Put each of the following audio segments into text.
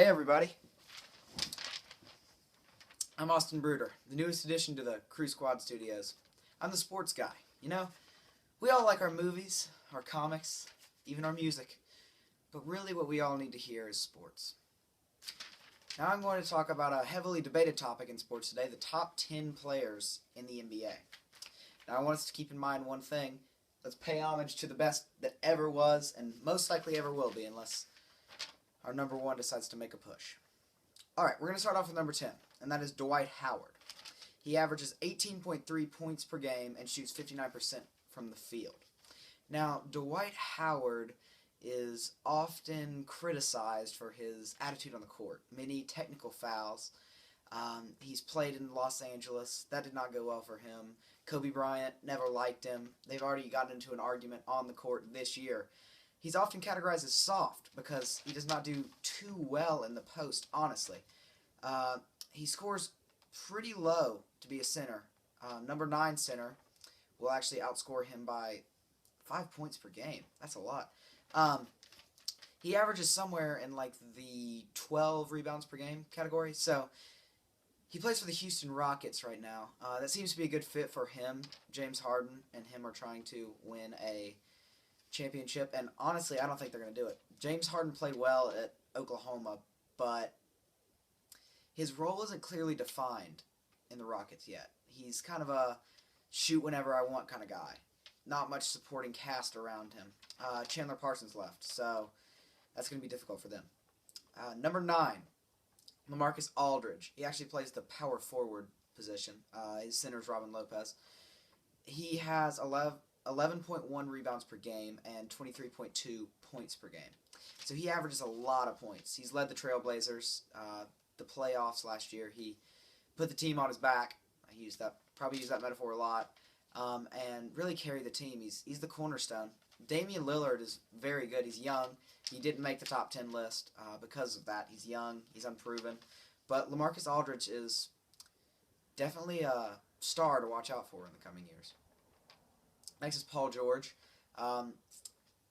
Hey everybody, I'm Austin Bruder, the newest addition to the Crew Squad Studios. I'm the sports guy. You know, we all like our movies, our comics, even our music, but really what we all need to hear is sports. Now I'm going to talk about a heavily debated topic in sports today, the top 10 players in the NBA. Now I want us to keep in mind one thing: let's pay homage to the best that ever was and most likely ever will be, unless our number one decides to make a push. Alright, we're going to start off with number 10, and that is Dwight Howard. He averages 18.3 points per game and shoots 59% from the field. Now, Dwight Howard is often criticized for his attitude on the court. Many technical fouls. He's played in Los Angeles. That did not go well for him. Kobe Bryant never liked him. They've already gotten into an argument on the court this year. He's often categorized as soft because he does not do too well in the post, honestly. He scores pretty low to be a center. Number 9 center will actually outscore him by 5 points per game. That's a lot. He averages somewhere in like the 12 rebounds per game category. So he plays for the Houston Rockets right now. That seems to be a good fit for him. James Harden and him are trying to win a championship, and honestly, I don't think they're going to do it. James Harden played well at Oklahoma, but his role isn't clearly defined in the Rockets yet. He's kind of a shoot whenever I want kind of guy. Not much supporting cast around him. Chandler Parsons left, so that's going to be difficult for them. Number 9, LaMarcus Aldridge. He actually plays the power forward position. His center is Robin Lopez. He has 11.1 rebounds per game and 23.2 points per game. So he averages a lot of points. He's led the Trailblazers, the playoffs last year. He put the team on his back. He probably used that metaphor a lot, and really carried the team. He's the cornerstone. Damian Lillard is very good. He's young. He didn't make the top 10 list because of that. He's young. He's unproven. But LaMarcus Aldridge is definitely a star to watch out for in the coming years. Next is Paul George.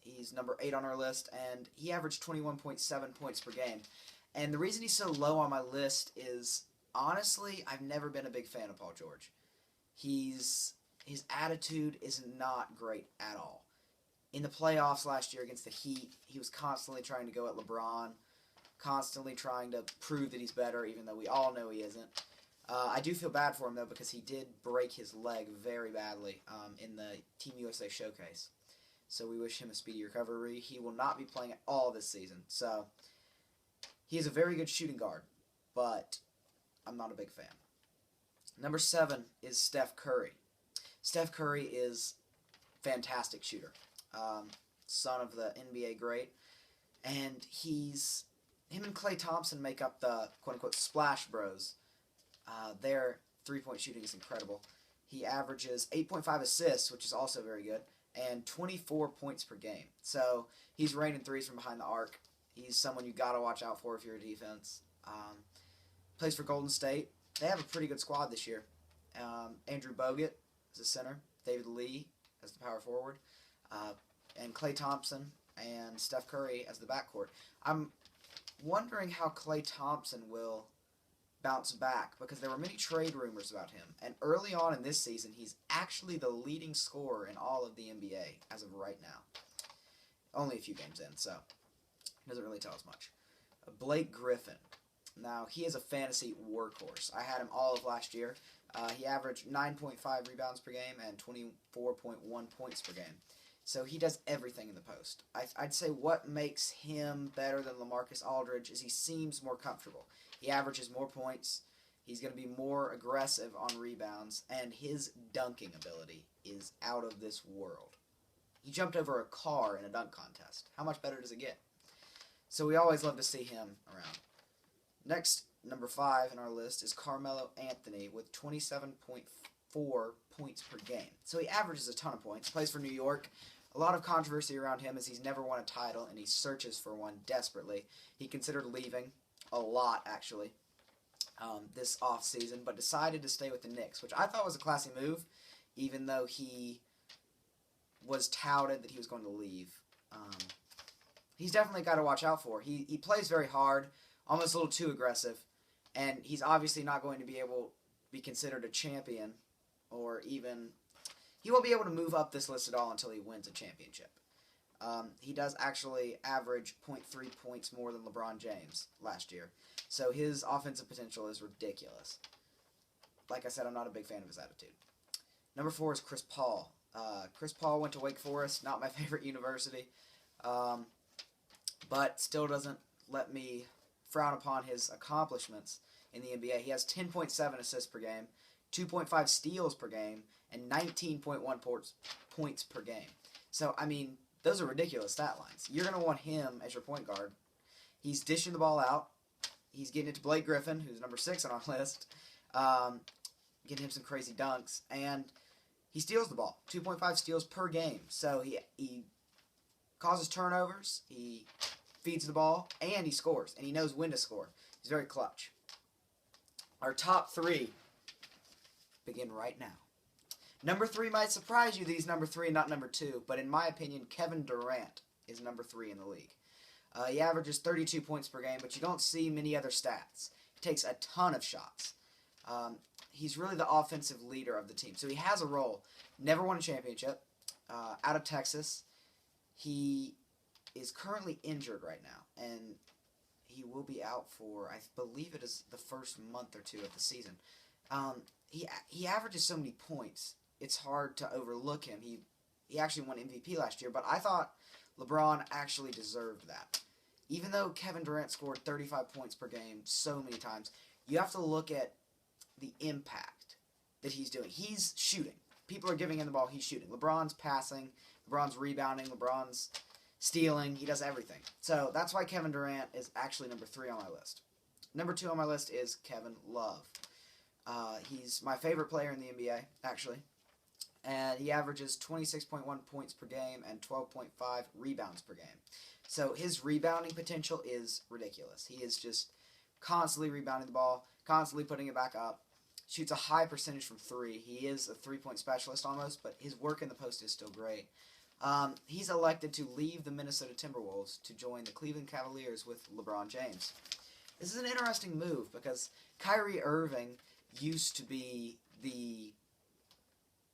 He's number 8 on our list, and he averaged 21.7 points per game. And the reason he's so low on my list is, honestly, I've never been a big fan of Paul George. His attitude is not great at all. In the playoffs last year against the Heat, he was constantly trying to go at LeBron, constantly trying to prove that he's better, even though we all know he isn't. I do feel bad for him, though, because he did break his leg very badly in the Team USA showcase. So we wish him a speedy recovery. He will not be playing at all this season. So he is a very good shooting guard, but I'm not a big fan. Number 7 is Steph Curry. Steph Curry is a fantastic shooter. Son of the NBA great. And him and Klay Thompson make up the quote-unquote Splash Bros. Their three-point shooting is incredible. He averages 8.5 assists, which is also very good, and 24 points per game. So he's raining threes from behind the arc. He's someone you got to watch out for if you're a defense. Plays for Golden State. They have a pretty good squad this year. Andrew Bogut as a center, David Lee as the power forward, and Klay Thompson and Steph Curry as the backcourt. I'm wondering how Klay Thompson will bounce back, because there were many trade rumors about him, and early on in this season he's actually the leading scorer in all of the NBA as of right now. Only a few games in, so it doesn't really tell us much. Blake Griffin. Now, he is a fantasy workhorse. I had him all of last year. He averaged 9.5 rebounds per game and 24.1 points per game. So he does everything in the post. I'd say what makes him better than LaMarcus Aldridge is he seems more comfortable. He averages more points. He's going to be more aggressive on rebounds, and his dunking ability is out of this world. He jumped over a car in a dunk contest. How much better does it get? So we always love to see him around. Next, number 5 in our list is Carmelo Anthony with 27.4 points per game. So he averages a ton of points. Plays for New York. A lot of controversy around him as he's never won a title, and he searches for one desperately. He considered leaving a lot, actually, this offseason, but decided to stay with the Knicks, which I thought was a classy move, even though he was touted that he was going to leave. He's definitely got to watch out for. He plays very hard. almost a little too aggressive, and he's obviously not going to be able to be considered a champion, or even he won't be able to move up this list at all until he wins a championship. He does actually average 0.3 points more than LeBron James last year, so his offensive potential is ridiculous. Like I said, I'm not a big fan of his attitude. Number 4 is Chris Paul. Chris Paul went to Wake Forest, not my favorite university, but still doesn't let me frown upon his accomplishments in the NBA. He has 10.7 assists per game, 2.5 steals per game, and 19.1 points per game. So, I mean, those are ridiculous stat lines. You're going to want him as your point guard. He's dishing the ball out. He's getting it to Blake Griffin, who's number 6 on our list, getting him some crazy dunks, and he steals the ball, 2.5 steals per game. So he causes turnovers, he feeds the ball, and he scores, and he knows when to score. He's very clutch. Our top 3 begin right now. Number 3 might surprise you that he's number 3 and not number 2, but in my opinion, Kevin Durant is number 3 in the league. He averages 32 points per game, but you don't see many other stats. He takes a ton of shots. He's really the offensive leader of the team, so he has a role. Never won a championship. Out of Texas. He is currently injured right now, and he will be out for, I believe it is the first month or 2 of the season. He averages so many points, it's hard to overlook him. He actually won MVP last year, but I thought LeBron actually deserved that. Even though Kevin Durant scored 35 points per game so many times, you have to look at the impact that he's doing. He's shooting. People are giving him the ball, he's shooting. LeBron's passing, LeBron's rebounding, LeBron's stealing, he does everything. So that's why Kevin Durant is actually number 3 on my list. Number 2 on my list is Kevin Love. He's my favorite player in the NBA, actually. And he averages 26.1 points per game and 12.5 rebounds per game. So his rebounding potential is ridiculous. He is just constantly rebounding the ball, constantly putting it back up. Shoots a high percentage from 3. He is a 3-point specialist almost, but his work in the post is still great. He's elected to leave the Minnesota Timberwolves to join the Cleveland Cavaliers with LeBron James. This is an interesting move because Kyrie Irving used to be the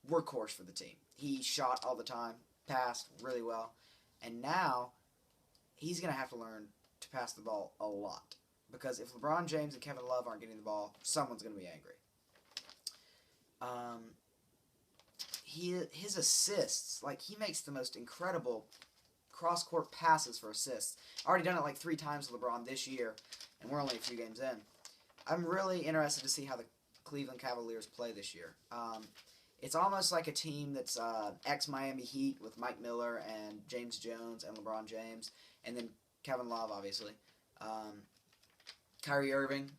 workhorse for the team. He shot all the time, passed really well, and now he's going to have to learn to pass the ball a lot because if LeBron James and Kevin Love aren't getting the ball, someone's going to be angry. His assists, like he makes the most incredible cross-court passes for assists. Already done it like 3 times with LeBron this year, and we're only a few games in. I'm really interested to see how the Cleveland Cavaliers play this year. It's almost like a team that's ex-Miami Heat with Mike Miller and James Jones and LeBron James, and then Kevin Love, obviously. Kyrie Irving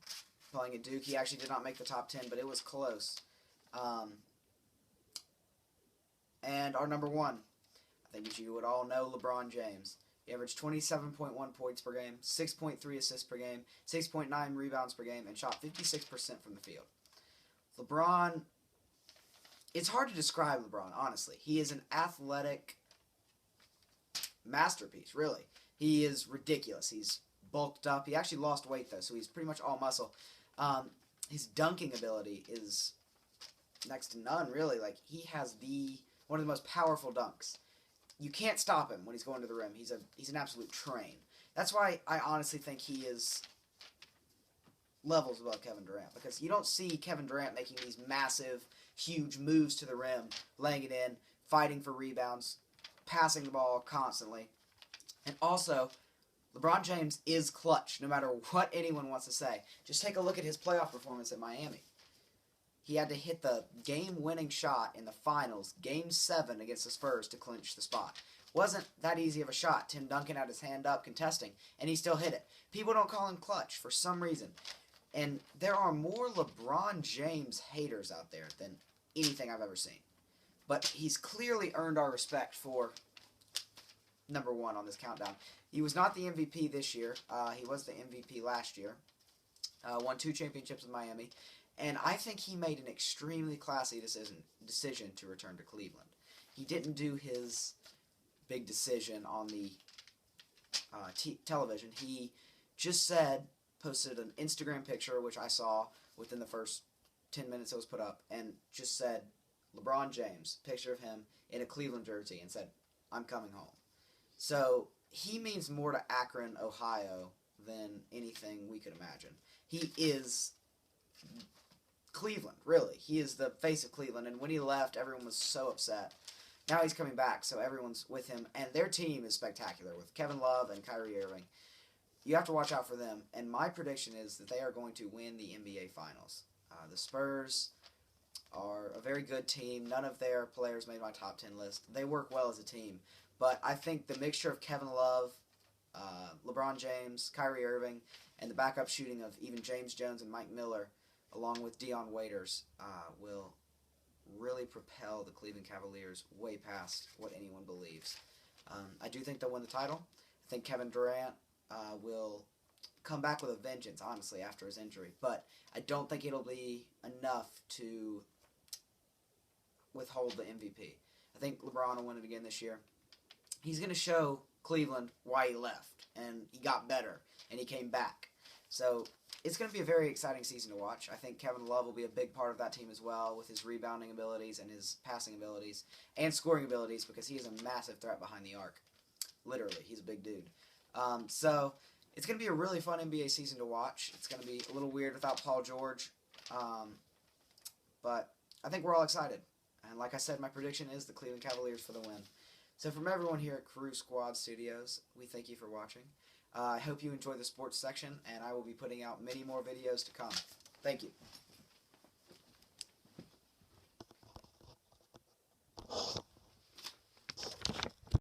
playing at Duke. He actually did not make the top 10, but it was close. And our number 1, I think you would all know LeBron James. He averaged 27.1 points per game, 6.3 assists per game, 6.9 rebounds per game, and shot 56% from the field. LeBron, it's hard to describe LeBron, honestly. He is an athletic masterpiece, really. He is ridiculous. He's bulked up. He actually lost weight, though, so he's pretty much all muscle. His dunking ability is next to none, really. Like, he has one of the most powerful dunks. You can't stop him when he's going to the rim. He's an absolute train. That's why I honestly think he is levels above Kevin Durant, because you don't see Kevin Durant making these massive, huge moves to the rim, laying it in, fighting for rebounds, passing the ball constantly. And also, LeBron James is clutch, no matter what anyone wants to say. Just take a look at his playoff performance at Miami. He had to hit the game-winning shot in the finals, Game 7 against the Spurs, to clinch the spot. Wasn't that easy of a shot. Tim Duncan had his hand up, contesting, and he still hit it. People don't call him clutch for some reason. And there are more LeBron James haters out there than anything I've ever seen. But he's clearly earned our respect for number 1 on this countdown. He was not the MVP this year. He was the MVP last year. Won 2 championships with Miami. And I think he made an extremely classy decision to return to Cleveland. He didn't do his big decision on the television. He just said, posted an Instagram picture, which I saw within the first 10 minutes it was put up, and just said LeBron James, picture of him in a Cleveland jersey, and said, "I'm coming home." So he means more to Akron, Ohio than anything we could imagine. He is Cleveland, really. He is the face of Cleveland, and when he left, everyone was so upset. Now he's coming back, so everyone's with him, and their team is spectacular with Kevin Love and Kyrie Irving. You have to watch out for them, and my prediction is that they are going to win the NBA Finals. The Spurs are a very good team. None of their players made my top 10 list. They work well as a team, but I think the mixture of Kevin Love, LeBron James, Kyrie Irving, and the backup shooting of even James Jones and Mike Miller, along with Dion Waiters, will really propel the Cleveland Cavaliers way past what anyone believes. I do think they'll win the title. I think Kevin Durant will come back with a vengeance, honestly, after his injury. But I don't think it'll be enough to withhold the MVP. I think LeBron will win it again this year. He's going to show Cleveland why he left, and he got better, and he came back. So it's going to be a very exciting season to watch. I think Kevin Love will be a big part of that team as well, with his rebounding abilities and his passing abilities and scoring abilities, because he is a massive threat behind the arc. Literally, he's a big dude. So it's going to be a really fun NBA season to watch. It's going to be a little weird without Paul George, but I think we're all excited. And like I said, my prediction is the Cleveland Cavaliers for the win. So from everyone here at Crew Squad Studios, we thank you for watching. I hope you enjoy the sports section, and I will be putting out many more videos to come. Thank you.